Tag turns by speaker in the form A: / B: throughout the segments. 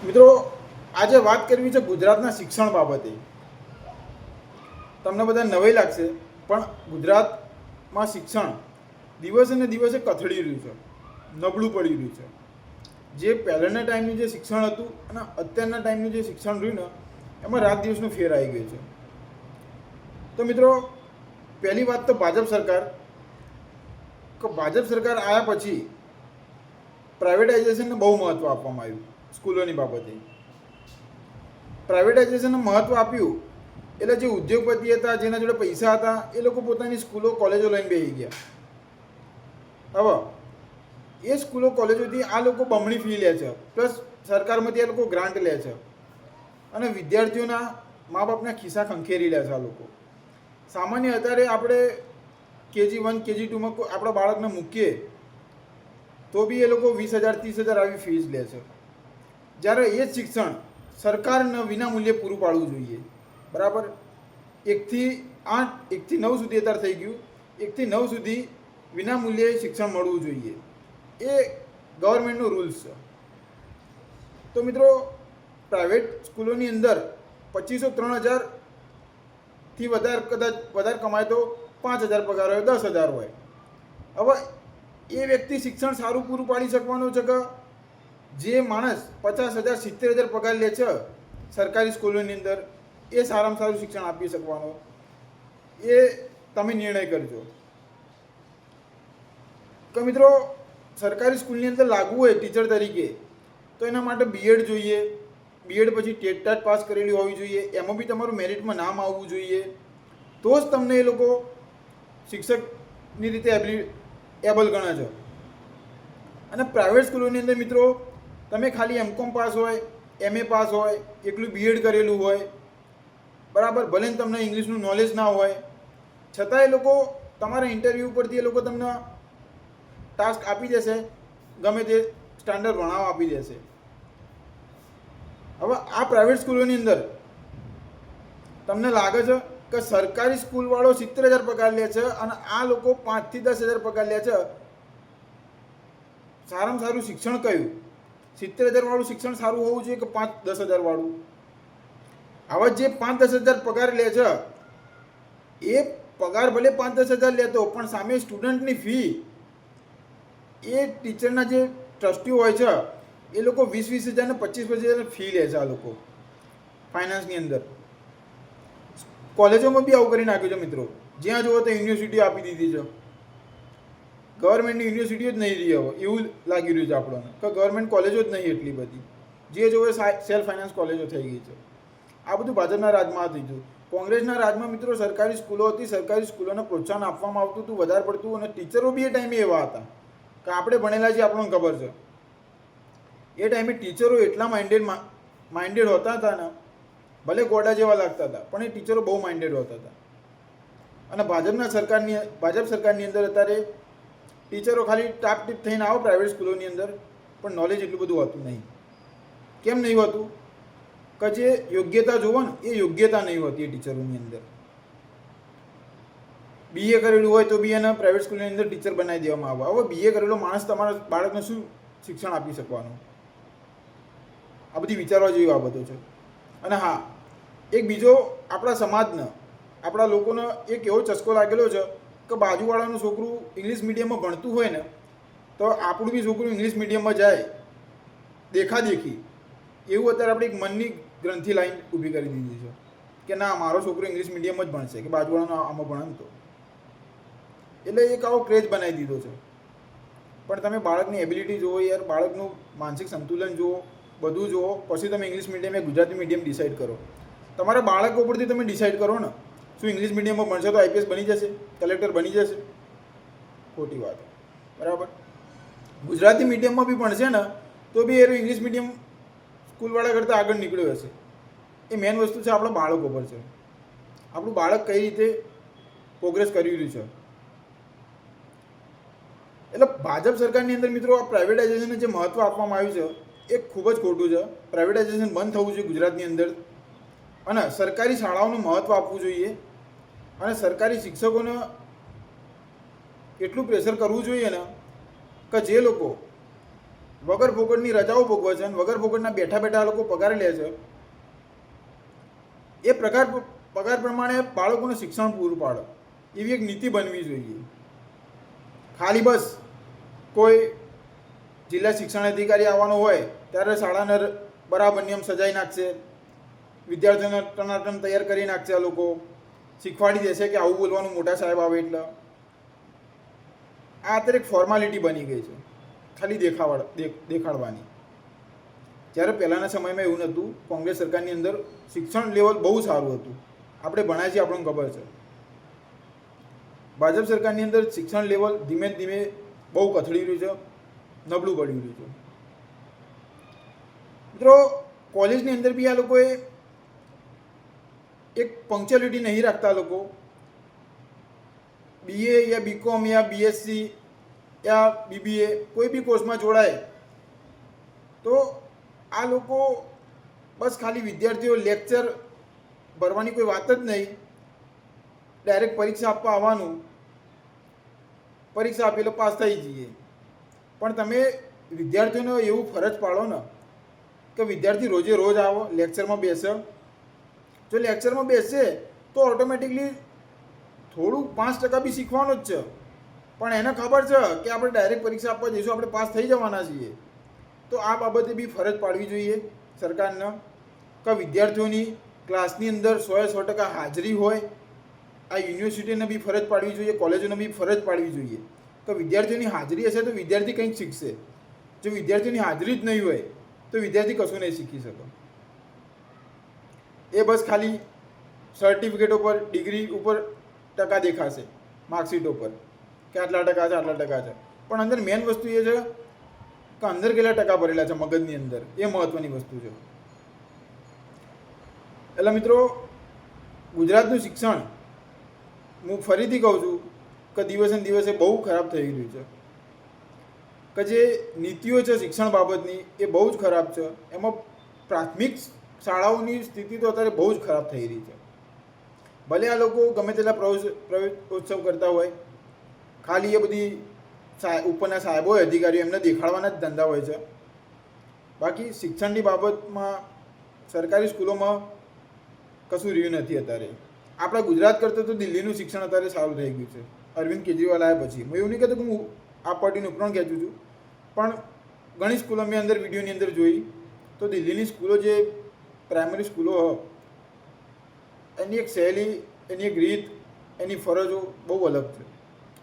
A: મિત્રો, આજે વાત કરવી છે ગુજરાતના શિક્ષણ બાબતે. તમને બધા નવાઈ લાગશે, પણ ગુજરાતમાં શિક્ષણ દિવસે ને દિવસે કથળી રહ્યું છે, નબળું પડી રહ્યું છે. જે પહેલાંના ટાઈમનું જે શિક્ષણ હતું અને અત્યારના ટાઈમનું જે શિક્ષણ રહ્યું ને, એમાં રાત દિવસનો ફેર આવી ગયો છે. તો મિત્રો, પહેલી વાત તો ભાજપ સરકાર, કે ભાજપ સરકાર આવ્યા પછી પ્રાઇવેટાઇઝેશનને બહુ મહત્ત્વ આપવામાં આવ્યું સ્કૂલોની બાબતે. પ્રાઇવેટાઇઝેશનને મહત્ત્વ આપ્યું એટલે જે ઉદ્યોગપતિ હતા, જેના જોડે પૈસા હતા, એ લોકો પોતાની સ્કૂલો કોલેજો લઈને બેસી ગયા. હવે એ સ્કૂલો કોલેજોથી આ લોકો બમણી ફી લે છે, પ્લસ સરકારમાંથી આ લોકો ગ્રાન્ટ લે છે અને વિદ્યાર્થીઓના મા બાપના ખિસ્સા ખંખેરી લે છે આ લોકો. સામાન્ય અત્યારે આપણે KG1 KG2માં આપણા બાળકને મૂકીએ તો બી એ લોકો 20,000 30,000 આવી ફીસ લે છે. જ્યારે એ જ શિક્ષણ સરકારને વિનામૂલ્યે પૂરું પાડવું જોઈએ. બરાબર? 1 થી 9 સુધી અત્યારે થઈ ગયું. 1 થી 9 સુધી વિનામૂલ્યે શિક્ષણ મળવું જોઈએ. એ ગવર્મેન્ટનો રૂલ્સ છે. તો મિત્રો, પ્રાઇવેટ સ્કૂલોની અંદર 25,000 3,000થી વધારે, કદાચ વધારે કમાય તો 5,000 પગાર હોય, 10,000 હોય. હવે એ વ્યક્તિ શિક્ષણ સારું પૂરું પાડી શકવાનો છે કે જે માણસ 50,000 70,000 પગાર લે છે સરકારી સ્કૂલોની અંદર, એ સારામાં સારું શિક્ષણ આપી શકવાનો, એ તમે નિર્ણય કરજો. કે મિત્રો, સરકારી સ્કૂલની અંદર લાગવું હોય ટીચર તરીકે તો એના માટે BEd જોઈએ. BEd પછી ટેટ પાસ કરેલી હોવી જોઈએ. એમાં બી તમારું મેરિટમાં નામ આવવું જોઈએ. તો જ તમને એ લોકો શિક્ષકની રીતે એબલ ગણે છે. અને પ્રાઇવેટ સ્કૂલોની અંદર મિત્રો, તમે ખાલી MCOM પાસ હોય, MA પાસ હોય, એકલું BEd કરેલું હોય, બરાબર, ભલે ને તમને ઇંગ્લિશનું નોલેજ ના હોય, છતાં એ લોકો તમારા ઇન્ટરવ્યૂ પરથી એ લોકો તમને ટાસ્ક આપી દેશે, ગમે તે સ્ટાન્ડર્ડ ભણાવવા આપી દેશે. હવે આ પ્રાઇવેટ સ્કૂલોની અંદર તમને લાગે છે કે સરકારી સ્કૂલવાળો 70,000 પગાર લે છે અને આ લોકો 5 થી 10,000 પગાર લે છે. સારામાં સારું શિક્ષણ કયું? 70,000 વાળું શિક્ષણ સારું હોવું જોઈએ કે 5-10,000 વાળું? આવા જે 5-10,000 પગાર લે છે, એ પગાર ભલે 5-10,000 લેતો, પણ સામે સ્ટુડન્ટની ફી, એ ટીચરના જે ટ્રસ્ટીઓ હોય છે, એ લોકો 20,000 ને 25,000 ફી લે છે આ લોકો ફાઇનાન્સની અંદર. કોલેજોમાં બી આવું કરી નાખ્યું છે મિત્રો. જ્યાં જુઓ તો યુનિવર્સિટીઓ આપી દીધી છે. ગવર્મેન્ટની યુનિવર્સિટીઓ જ નહીં રહી હવે, એવું લાગી રહ્યું છે આપણને, કે ગવર્મેન્ટ કોલેજો જ નહીં એટલી બધી. જે જોવે સેલ્ફ ફાઇનાન્સ કોલેજો થઈ ગઈ છે. આ બધું ભાજપના રાજમાં થઈ ગયું. કોંગ્રેસના રાજમાં મિત્રો સરકારી સ્કૂલો હતી, સરકારી સ્કૂલોને પ્રોત્સાહન આપવામાં આવતું હતું વધારે પડતું, અને ટીચરો બી એ ટાઈમે એવા હતા કે આપણે ભણેલા છીએ, આપણને ખબર છે. એ ટાઈમે ટીચરો એટલા માઇન્ડેડ હોતા હતા ને, ભલે ગોડા જેવા લાગતા હતા, પણ એ ટીચરો બહુ માઇન્ડેડ હોતા હતા. અને ભાજપ સરકારની અંદર અત્યારે ટીચરો ખાલી ટાપ-ટીપ થઈને આવો પ્રાઇવેટ સ્કૂલોની અંદર, પણ નોલેજ એટલું બધું હોતું નહીં. કેમ નહીં હોતું? કે જે યોગ્યતા જોવો ને, એ યોગ્યતા નહીં હોતી એ ટીચરોની અંદર. BA કરેલું હોય તો બી એને પ્રાઇવેટ સ્કૂલની અંદર ટીચર બનાવી દેવામાં આવે. હવે BA કરેલો માણસ તમારા બાળકને શું શિક્ષણ આપી શકવાનું? આ બધી વિચારવા જેવી બાબતો છે. અને હા, એક બીજો આપણા સમાજને, આપણા લોકોને એક એવો ચસ્કો લાગેલો છે કે બાજુવાળાનું છોકરું ઇંગ્લિશ મીડિયમમાં ભણતું હોય ને, તો આપણું બી છોકરું ઇંગ્લિશ મીડિયમમાં જાય દેખાદેખી. એવું અત્યારે આપણે એક મનની ગ્રંથિ લાઈન ઊભી કરી દીધી છે કે ના, મારો છોકરો ઇંગ્લિશ મીડિયમ જ ભણશે, કે બાજુવાળાનો આમાં ભણે તો. એટલે એક આવો ક્રેઝ બનાવી દીધો છે. પણ તમે બાળકની એબિલિટી જુઓ યાર, બાળકનું માનસિક સંતુલન જુઓ, બધું જુઓ, પછી તમે ઇંગ્લિશ મીડિયમ કે ગુજરાતી મીડિયમ ડિસાઇડ કરો. તમારા બાળકો ઉપરથી તમે ડિસાઇડ કરો ને, શું ઇંગ્લિશ મીડિયમમાં ભણશે તો IPS બની જશે, કલેક્ટર બની જશે? ખોટી વાત. બરાબર? ગુજરાતી મીડિયમમાં બી ભણશે ને તો બી એ ઇંગ્લિશ મીડિયમ સ્કૂલવાળા કરતાં આગળ નીકળ્યો હશે. એ મેઇન વસ્તુ છે આપણા બાળકો પર છે. આપણું બાળક કઈ રીતે પ્રોગ્રેસ કરી રહ્યું છે. એટલે ભાજપ સરકારની અંદર મિત્રો આ પ્રાઇવેટાઇઝેશનને જે મહત્ત્વ આપવામાં આવ્યું છે એ ખૂબ જ ખોટું છે. પ્રાઇવેટાઇઝેશન બંધ થવું જોઈએ ગુજરાતની અંદર, અને સરકારી શાળાઓનું મહત્ત્વ આપવું જોઈએ, અને સરકારી શિક્ષકોને એટલું પ્રેશર કરવું જોઈએ ને કે જે લોકો વગર ફોકટની રજાઓ ભોગવે છે અને વગર ફોકટના બેઠા બેઠા આ લોકો પગાર લે છે. એ પગાર પ્રમાણે બાળકોને શિક્ષણ પૂરું પાડો એવી એક નીતિ બનવી જોઈએ. ખાલી બસ કોઈ જિલ્લા શિક્ષણ અધિકારી આવવાનો હોય ત્યારે શાળાને બરાબર નિયમ સજાઈ નાખશે, વિદ્યાર્થીઓને ટનાટન તૈયાર કરી નાખશે, આ લોકો શીખવાડી દેશે કે આવું બોલવાનું મોટા સાહેબ આવે એટલે. આ અત્યારે એક ફોર્માલિટી બની ગઈ છે, ખાલી દેખાડવાની. જ્યારે પહેલાંના સમયમાં એવું નહોતું. કોંગ્રેસ સરકારની અંદર શિક્ષણ લેવલ બહુ સારું હતું. આપણે ભણાય છે, આપણને ખબર છે. ભાજપ સરકારની અંદર શિક્ષણ લેવલ ધીમે ધીમે બહુ કથળી રહ્યું છે, નબળું પડી રહ્યું છે. મિત્રો, કોલેજની અંદર બી આ લોકોએ એક પંક્ચ્યુઅલિટી નહીં રાખતા. લોકો BA યા BCom યા BSc યા BBA કોઈ બી કોર્સમાં જોડાય તો આ લોકો બસ ખાલી વિદ્યાર્થીઓ લેક્ચર ભરવાની કોઈ વાત જ નહીં, ડાયરેક્ટ પરીક્ષા આપવા આવવાનું, પરીક્ષા આપી એટલે પાસ થઈ જઈએ. પણ તમે વિદ્યાર્થીઓને એવું ફરજ પાડો ને કે વિદ્યાર્થી રોજે રોજ આવો, લેક્ચરમાં બેસે. જો લેક્ચરમાં બેસે તો ઓટોમેટિકલી થોડું 5% બી શીખવાનું જ છે. પણ એને ખબર છે કે આપણે ડાયરેક્ટ પરીક્ષા આપવા જઈશું, આપણે પાસ થઈ જવાના છીએ. તો આ બાબતે બી ફરજ પાડવી જોઈએ સરકારને કે વિદ્યાર્થીઓની ક્લાસની અંદર 100% હાજરી હોય. આ યુનિવર્સિટીને બી ફરજ પાડવી જોઈએ, કોલેજોને બી ફરજ પાડવી જોઈએ કે વિદ્યાર્થીઓની હાજરી હશે તો વિદ્યાર્થી કંઈક શીખશે. જો વિદ્યાર્થીઓની હાજરી જ નહીં હોય તો વિદ્યાર્થી કશું નહીં શીખી શકે. એ બસ ખાલી સર્ટિફિકેટ ઉપર, ડિગ્રી ઉપર ટકા દેખાશે, માર્કશીટ ઉપર કે આટલા ટકા છે, આટલા ટકા છે. પણ અંદર મેઇન વસ્તુ એ છે કે અંદર કેટલા ટકા ભરેલા છે મગજની અંદર, એ મહત્ત્વની વસ્તુ છે. એટલે મિત્રો, ગુજરાતનું શિક્ષણ હું ફરીથી કહું છું કે દિવસે દિવસે બહુ ખરાબ થઈ રહ્યું છે. કે જે નીતિઓ છે શિક્ષણ બાબતની એ બહુ જ ખરાબ છે. એમાં પ્રાથમિક શાળાઓની સ્થિતિ તો અત્યારે બહુ જ ખરાબ થઈ રહી છે. ભલે આ લોકો ગમે તેટલા પ્રવેશોત્સવ કરતા હોય, ખાલી એ બધી ઉપરના સાહેબો હોય, અધિકારીઓ, એમને દેખાડવાના જ ધંધા હોય છે. બાકી શિક્ષણની બાબતમાં સરકારી સ્કૂલોમાં કશું રહ્યું નથી અત્યારે. આપણા ગુજરાત કરતાં તો દિલ્હીનું શિક્ષણ અત્યારે સારું થઈ ગયું છે અરવિંદ કેજરીવાલ આવ્યા પછી. હું એવું નહીં કહેતો કે હું આ પાર્ટીનું ઉપરણ ખેંચું છું, પણ ઘણી સ્કૂલો મેં અંદર વિડીયોની અંદર જોઈ તો દિલ્હીની સ્કૂલો જે પ્રાઇમરી સ્કૂલો એની એક શૈલી, એની એક રીત, એની ફરજો બહુ અલગ છે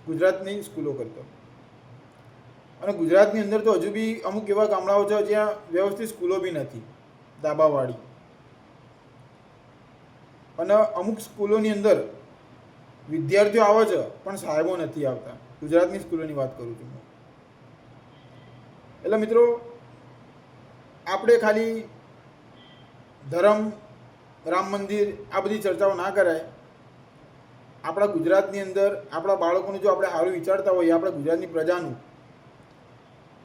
A: ગુજરાતની સ્કૂલો કરતાં. અને ગુજરાતની અંદર તો હજુ બી અમુક એવા ગામડાઓ છે જ્યાં વ્યવસ્થિત સ્કૂલો બી નથી, ધાબાવાળી. અને અમુક સ્કૂલોની અંદર વિદ્યાર્થીઓ આવે છે પણ સાહેબો નથી આવતા. ગુજરાતની સ્કૂલોની વાત કરું છું. એટલે મિત્રો, આપણે ખાલી ધર્મ, રામ મંદિર આ બધી ચર્ચાઓ ના કરાય. આપણા ગુજરાતની અંદર આપણા બાળકોનું જો આપણે સારું વિચારતા હોઈએ, આપણા ગુજરાતની પ્રજાનું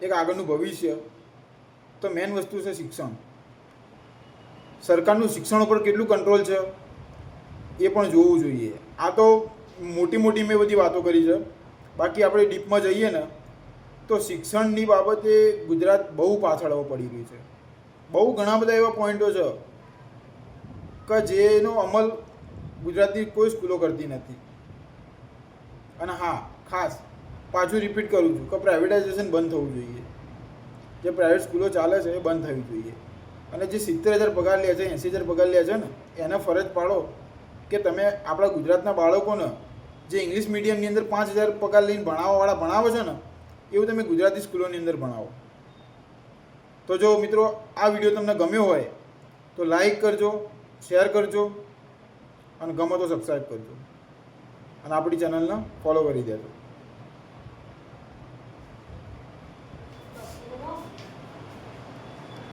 A: એક આગળનું ભવિષ્ય, તો મેઇન વસ્તુ છે શિક્ષણ. સરકારનું શિક્ષણ ઉપર કેટલું કંટ્રોલ છે એ પણ જોવું જોઈએ. આ તો મોટી મોટી મેં બધી વાતો કરી છે. બાકી આપણે ડીપમાં જઈએ ને તો શિક્ષણની બાબતે ગુજરાત બહુ પાછળ પડી રહ્યું છે. બહુ ઘણા બધા એવા પોઈન્ટો છે કે જેનો અમલ ગુજરાતની કોઈ સ્કૂલો કરતી નથી. અને હા, ખાસ પાછું રિપીટ કરું છું કે પ્રાઇવેટાઇઝેશન બંધ થવું જોઈએ. જે પ્રાઇવેટ સ્કૂલો ચાલે છે એ બંધ થવી જોઈએ. અને જે 70,000 પગાર લે છે, 80,000 પગાર લે છે ને, એને ફરજ પાડો કે તમે આપણા ગુજરાતના બાળકોને જે ઇંગ્લિશ મીડિયમની અંદર 5,000 પગાર લઈને ભણાવવાવાળા ભણાવો છો ને, એવું તમે ગુજરાતી સ્કૂલોની અંદર ભણાવો. તો જો મિત્રો આ વિડીયો તમને ગમ્યો હોય તો લાઈક કરજો, શેર કરજો અને ગમે તો સબસ્ક્રાઈબ કરજો અને આપણી ચેનલને ફોલો કરી દેજો.